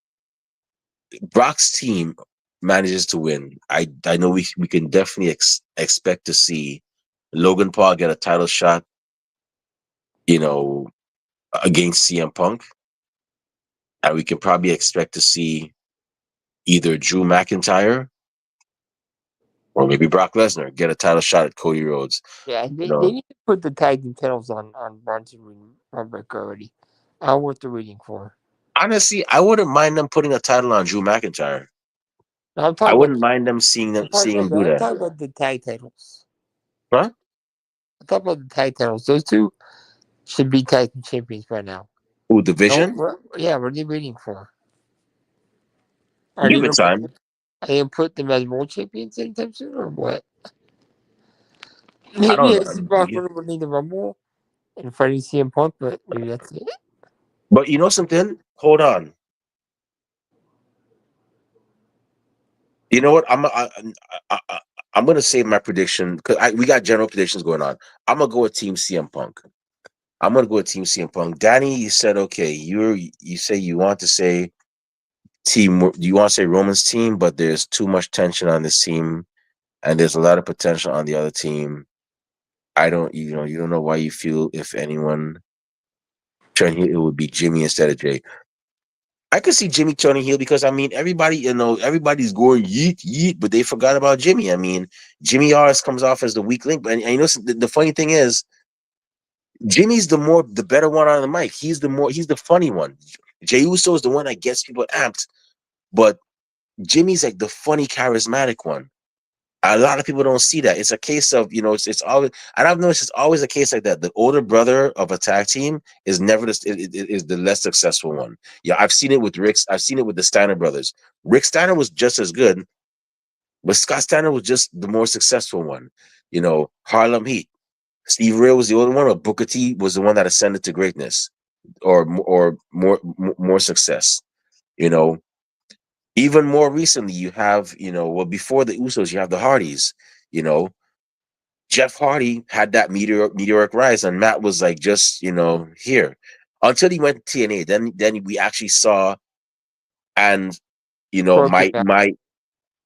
Brock's team manages to win, I know we can definitely expect to see Logan Paul get a title shot, you know, against CM Punk, and we can probably expect to see either Drew McIntyre or maybe Brock Lesnar get a title shot at Cody Rhodes. Yeah, You they know, need to put the tag team titles on Bronson Reed already. I don't know what they're waiting for. honestly, I wouldn't mind them putting a title on Drew McIntyre. Now, I wouldn't mind them seeing him do I'm that. talking about the tag titles. Huh? I'm talking about the tag titles. Those two should be tag team champions by now. Ooh, No, division? yeah, what are they waiting for? Are they Give it gonna put time. are they gonna put them as world champions anytime soon or what? I Maybe don't it's Brock know. Lesnar winning the Rumble and fighting CM Punk, but maybe that's it. But you know something? Hold on. You know what? I, I'm gonna say my prediction because we got general predictions going on. I'm gonna go with Team CM Punk. I'm gonna go with Team CM Punk. Danny, you said okay. You say you want to say team. You want to say Roman's team, but there's too much tension on this team, and there's a lot of potential on the other team. I don't, you don't know why you feel if anyone turn heel, it would be Jimmy instead of Jay. I could see Jimmy turning heel because I mean everybody, everybody's going yeet yeet, but they forgot about Jimmy. I mean, Jimmy always comes off as the weak link, but and the funny thing is, Jimmy's the better one on the mic. He's the funny one. Jey Uso is the one that gets people amped, but Jimmy's like the funny, charismatic one. A lot of people don't see that. It's a case of it's always, and I've noticed it's always a case like that. The older brother of a tag team is never is the less successful one. Yeah, I've seen it with Rick's. I've seen it with the Steiner brothers. Rick Steiner was just as good, but Scott Steiner was just the more successful one. Harlem Heat. Steve Ray was the older one, but Booker T was the one that ascended to greatness or more success. You know, Even more recently, you have well before the Usos, you have the Hardys. You know, Jeff Hardy had that meteoric rise, and Matt was like just here until he went to TNA. Then we actually saw, and Broken Matt, my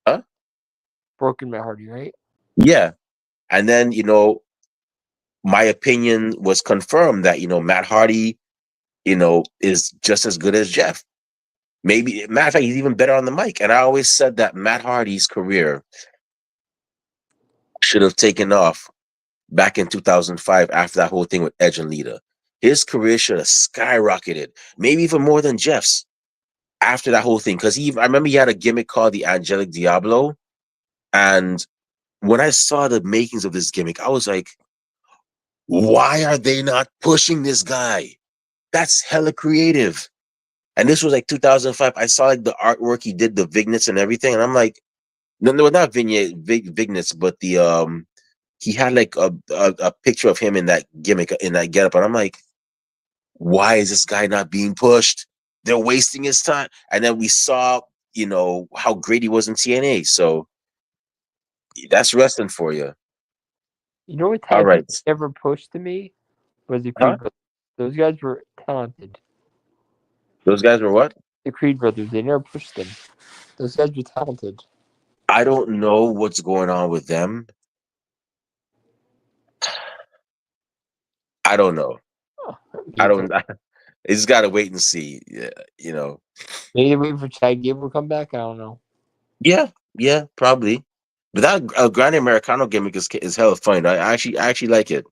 huh? Broken Matt Hardy, right? Yeah, and then my opinion was confirmed that Matt Hardy is just as good as Jeff. Maybe matter of fact, he's even better on the mic. And I always said that Matt Hardy's career should have taken off back in 2005 after that whole thing with Edge and Lita. His career should have skyrocketed, maybe even more than Jeff's after that whole thing. Because I remember he had a gimmick called the Angelic Diablo. And when I saw the makings of this gimmick, I was like, why are they not pushing this guy? That's hella creative. And this was like 2005. I saw like the artwork he did, the vignettes and everything. And I'm like, no, not vignettes, but the he had like a picture of him in that gimmick in that getup, and I'm like, why is this guy not being pushed? They're wasting his time. And then we saw, how great he was in TNA. So that's wrestling for you. You know what All tag team right, never pushed to me was the huh? Creed brothers. Those guys were talented. Those guys were what? The Creed brothers, they never pushed them. Those guys were talented. I don't know what's going on with them. I don't know. Oh, I me too. don't. It's got to wait and see. Yeah, you know. Maybe they're waiting for Chad Gable to come back. I don't know. Yeah, yeah, probably. But that Grande Americano gimmick is hella fun. I actually like it.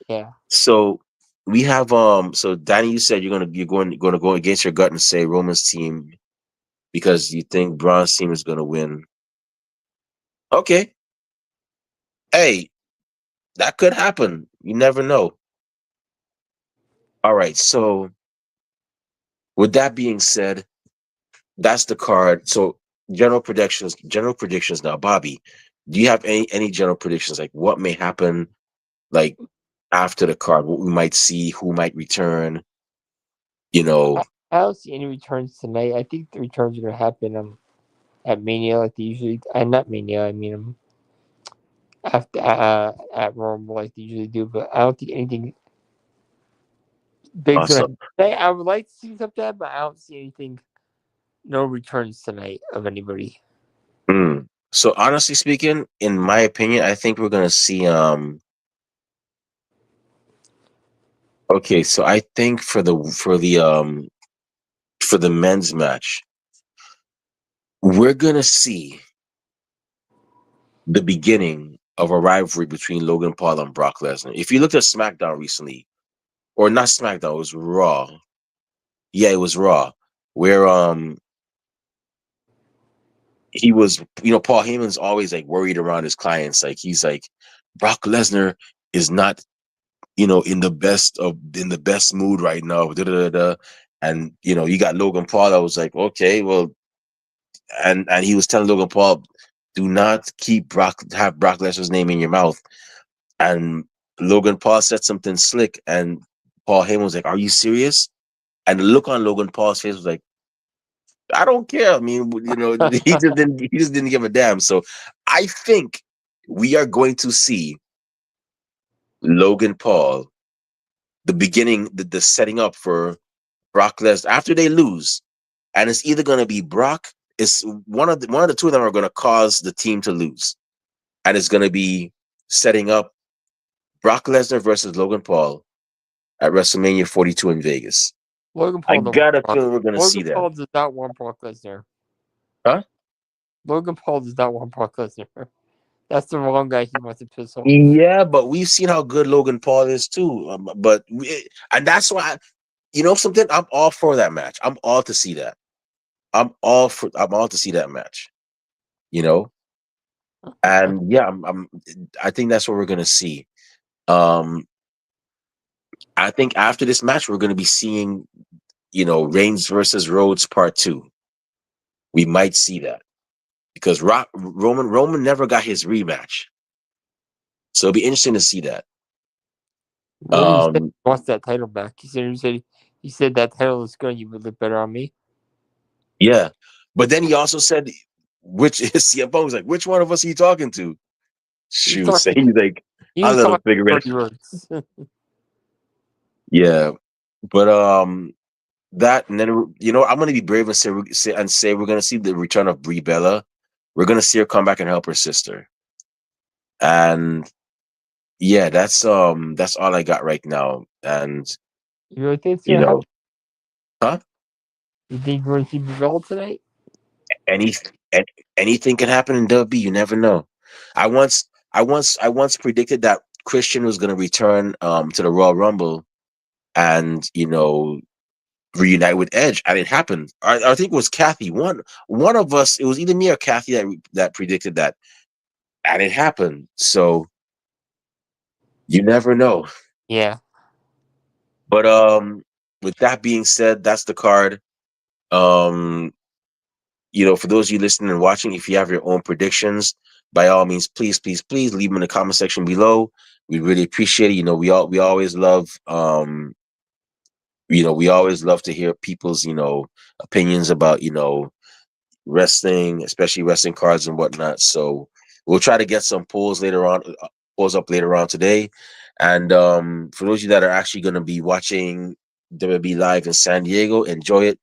Yeah. So we have so Danny, you said you're gonna go against your gut and say Roman's team because you think Braun's team is gonna win. Okay. Hey, that could happen. You never know. All right. So with that being said, that's the card. So general predictions now. Bobby, do you have any general predictions like what may happen like after the card, what we might see, who might return, you know? I don't see any returns tonight. I think the returns are gonna happen at Mania like they usually. Not Mania. I mean after at Rome like they usually do. But I don't think anything big's gonna So, happen today. I would like to see something, but I don't see anything. No returns tonight of anybody. so honestly speaking, in my opinion, I think we're gonna see okay, so I think for the men's match, we're gonna see the beginning of a rivalry between Logan Paul and Brock Lesnar. If you looked at SmackDown recently, or not SmackDown, it was Raw. Yeah, it was Raw, where he was, Paul Heyman's always like worried around his clients. Like he's like, Brock Lesnar is not, in the best mood right now. Da, da, da, da. And you got Logan Paul. I was like, okay, well, and he was telling Logan Paul, do not have Brock Lesnar's name in your mouth. And Logan Paul said something slick, and Paul Heyman was like, "Are you serious?" And the look on Logan Paul's face was like, "I don't care." I mean, he just didn't give a damn. So I think we are going to see Logan Paul, the beginning, the setting up for Brock Lesnar after they lose, and it's either going to be Brock. It's one of the two of them are going to cause the team to lose, and it's going to be setting up Brock Lesnar versus Logan Paul at WrestleMania 42 in Vegas. Logan I Paul don't want gotta Brock. feel we're gonna see Logan that. Paul does not want Brock Lesnar. Huh? Logan Paul does not want Brock Lesnar. That's the wrong guy he wants to piss off. Yeah, but we've seen how good Logan Paul is too. And that's why, something. I'm all for that match. I'm all to see that. I'm all to see that match. You know, and yeah, I think that's what we're gonna see. Um, I think after this match, we're gonna be seeing, Reigns versus Rhodes Part Two. We might see that because Roman never got his rematch, so it'll be interesting to see that. Roman said Um, he wants that title back. He said that title is good. You would look better on me. Yeah, but then he also said, which CFO was like, which one of us are you talking to? He was Shoot, so talking. he's like, He I'll was let him talking figure it. 30 words. Yeah, but that and then I'm gonna be brave and say we're gonna see the return of Brie Bella. We're gonna see her come back and help her sister, and yeah, that's all I got right now. And You really think it's you gonna happen? know, huh? You think we're gonna see Bell tonight? Any an- Anything can happen in WB. You never know. I once predicted that Christian was going to return to the Royal Rumble and reunite with Edge, and it happened. I think it was Kathy. One of us. It was either me or Kathy that predicted that, and it happened. So you never know. Yeah. But with that being said, that's the card. Um, for those of you listening and watching, if you have your own predictions, by all means, please, please, please leave them in the comment section below. We really appreciate it. We always love we always love to hear people's, opinions about, wrestling, especially wrestling cards and whatnot. So we'll try to get some polls up later on today. And for those of you that are actually going to be watching WWE live in San Diego, enjoy it.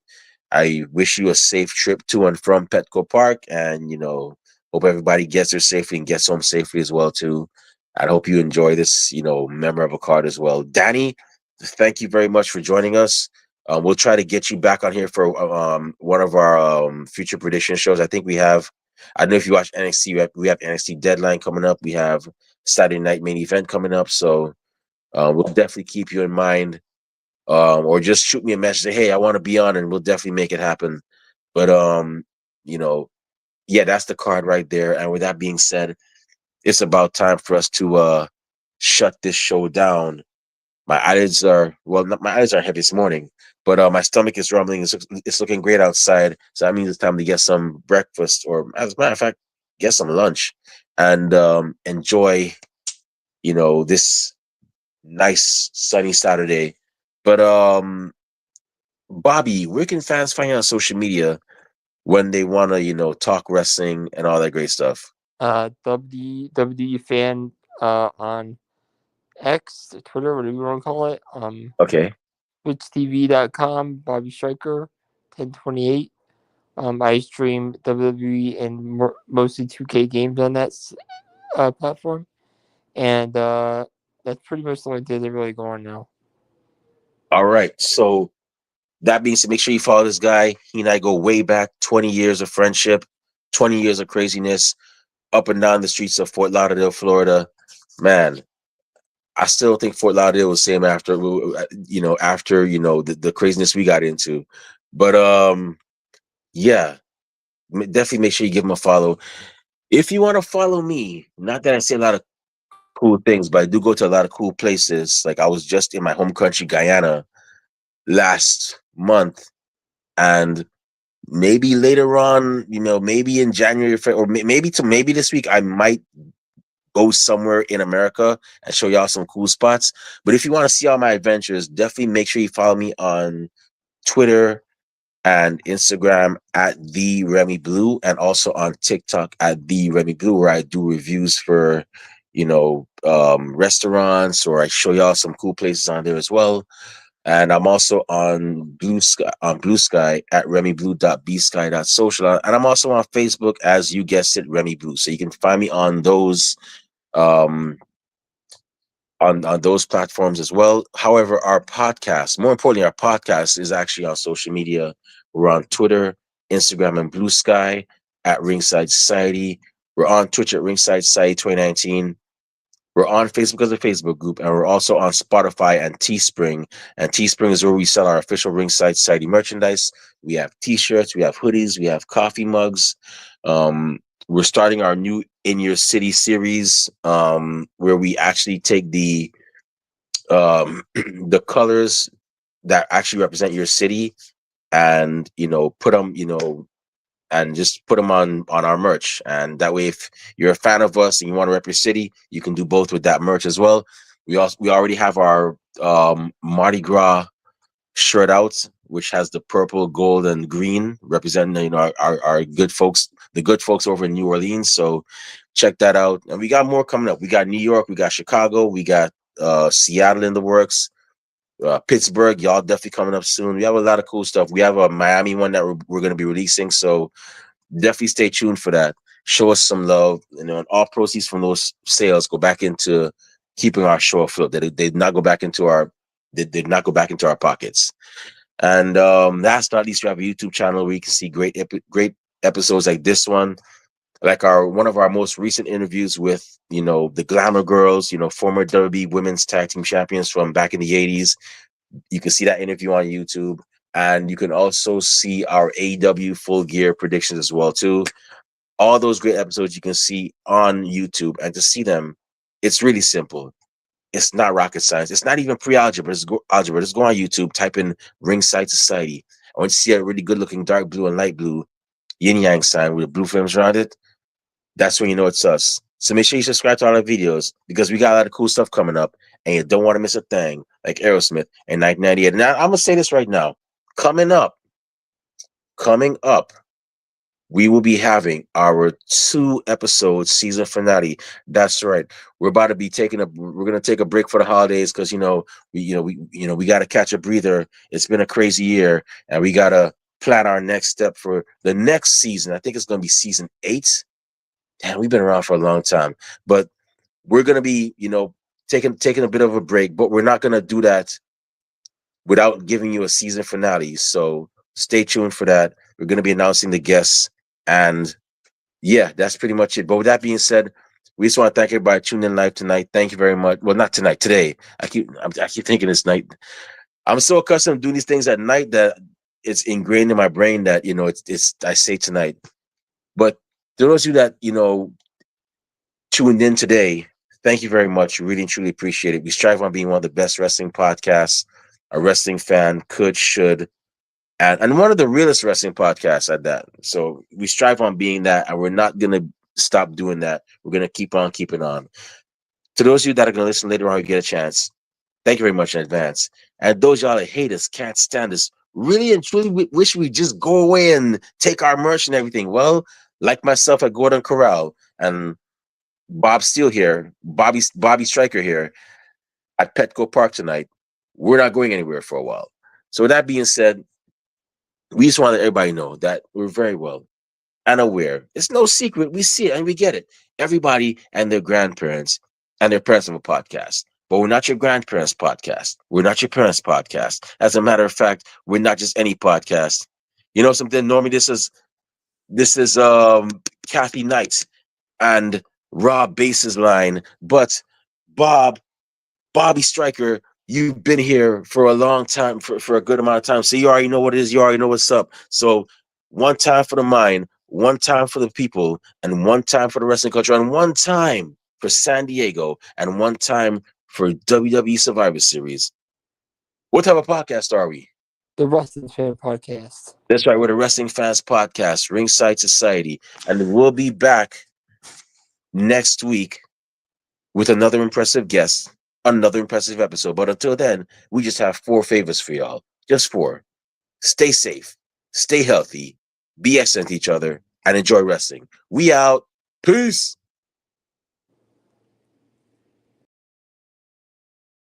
I wish you a safe trip to and from Petco Park, and hope everybody gets there safely and gets home safely as well too. I hope you enjoy this, memorable card as well. Danny, thank you very much for joining us. We'll try to get you back on here for one of our future prediction shows. I think we have. I don't know if you watch NXT. We have NXT Deadline coming up. We have Saturday Night Main Event coming up. So we'll definitely keep you in mind, or just shoot me a message. Say, hey, I want to be on, and we'll definitely make it happen. But you know, yeah, that's the card right there. And with that being said, it's about time for us to shut this show down. My eyelids are my eyelids are heavy this morning, but my stomach is rumbling. It's looking great outside, so that means it's time to get some breakfast, or as a matter of fact, get some lunch, and enjoy this nice sunny Saturday. But Bobby, where can fans find you on social media when they want to talk wrestling and all that great stuff? WWE fan on X, Twitter, whatever you want to call it. Okay. TwitchTV.com, Bobby Stryker, 1028. I stream WWE and mostly 2K games on that platform, and that's pretty much the only thing that really go on now. All right. So that being said, make sure you follow this guy. He and I go way back, 20 years of friendship, 20 years of craziness up and down the streets of Fort Lauderdale, Florida. Man, I still think Fort Lauderdale was the same after, the craziness we got into. But yeah, definitely make sure you give him a follow. If you want to follow me, not that I say a lot of cool things, but I do go to a lot of cool places. Like I was just in my home country, Guyana, last month, and maybe later on, maybe in January or maybe this week, I might go somewhere in America and show y'all some cool spots. But if you want to see all my adventures, definitely make sure you follow me on Twitter and Instagram at the Remy Blue, and also on TikTok at the Remy Blue, where I do reviews for restaurants, or I show y'all some cool places on there as well. And I'm also on Blue Sky at remyblue.bsky.social. And I'm also on Facebook, as you guessed it, Remy Blue. So you can find me on those um on those platforms as well. However, our podcast, more importantly, our podcast is actually on social media. We're on Twitter, Instagram, and Blue Sky at Ringside Society. We're on Twitch at Ringside Society 2019. We're on Facebook as a Facebook group, and we're also on Spotify and Teespring. And Teespring is where we sell our official Ringside Society merchandise. We have T-shirts, we have hoodies, we have coffee mugs. We're starting our new In Your City series, where we actually take the colors that actually represent your city, and put them, and just put them on our merch. And that way, if you're a fan of us and you want to rep your city, you can do both with that merch as well. We already have our Mardi Gras shirt out, which has the purple, gold, and green representing our good folks, the good folks over in New Orleans. So check that out. And we got more coming up. We got New York, we got Chicago, we got Seattle in the works. Pittsburgh, y'all definitely coming up soon. We have a lot of cool stuff. We have a Miami one that we're going to be releasing, so definitely stay tuned for that. Show us some love, and all proceeds from those sales go back into keeping our show afloat. They did not go back into they did not go back into our pockets. And last but not least, we have a YouTube channel where you can see great episodes like this one, like our one of our most recent interviews with the Glamour Girls, former WWE Women's Tag Team Champions from back in the '80s. You can see that interview on YouTube, and you can also see our AEW Full Gear predictions as well too. All those great episodes you can see on YouTube, and to see them, it's really simple. It's not rocket science. It's not even pre-algebra. It's algebra. Just go on YouTube, type in Ringside Society. I want you to see a really good looking dark blue and light blue yin yang sign with blue flames around it. That's when you know it's us. So make sure you subscribe to all our videos, because we got a lot of cool stuff coming up, and you don't want to miss a thing, like Aerosmith and 1998. And I'm gonna say this right now. Coming up, coming up, we will be having our 2 episode season finale. That's right. We're gonna take a break for the holidays, because we gotta catch a breather. It's been a crazy year, and we gotta plan our next step for the next season. I think it's gonna be season 8. Damn, we've been around for a long time. But we're gonna be, taking a bit of a break, but we're not gonna do that without giving you a season finale. So stay tuned for that. We're gonna be announcing the guests, and yeah, that's pretty much it. But with that being said, we just want to thank everybody tuning in live tonight. Thank you very much. Well, not tonight, today. I keep thinking it's night. I'm so accustomed to doing these things at night that it's ingrained in my brain that it's I say tonight. But to those of you that tuned in today, thank you very much. Really and truly appreciate it. We strive on being one of the best wrestling podcasts a wrestling fan could, should, and one of the realest wrestling podcasts at that. So we strive on being that, and we're not gonna stop doing that. We're gonna keep on keeping on. To those of you that are gonna listen later on, you get a chance. Thank you very much in advance. And those y'all that hate us, can't stand us, really and truly wish we just go away and take our merch and everything. Well, like myself at Gordon Corral and Bob Steele here, Bobby Stryker here at Petco Park tonight, we're not going anywhere for a while. So with that being said, we just want to let everybody know that we're very well and aware. It's no secret. We see it and we get it. Everybody and their grandparents and their parents have a podcast. But we're not your grandparents' podcast. We're not your parents' podcast. As a matter of fact, we're not just any podcast. You know something? Normally this is Kathy Knight and Rob Base's line. But Bob Bobby Stryker, you've been here for a long time, for a good amount of time. So you already know what it is. You already know what's up. So one time for the mind, one time for the people, and one time for the wrestling culture, and one time for San Diego, and one time for WWE Survivor Series. What type of podcast are we? The Wrestling Fan Podcast. That's right. We're the Wrestling Fans Podcast, Ringside Society. And we'll be back next week with another impressive guest, another impressive episode. But until then, we just have four favors for y'all. Just four. Stay safe, stay healthy, be excellent to each other, and enjoy wrestling. We out. Peace.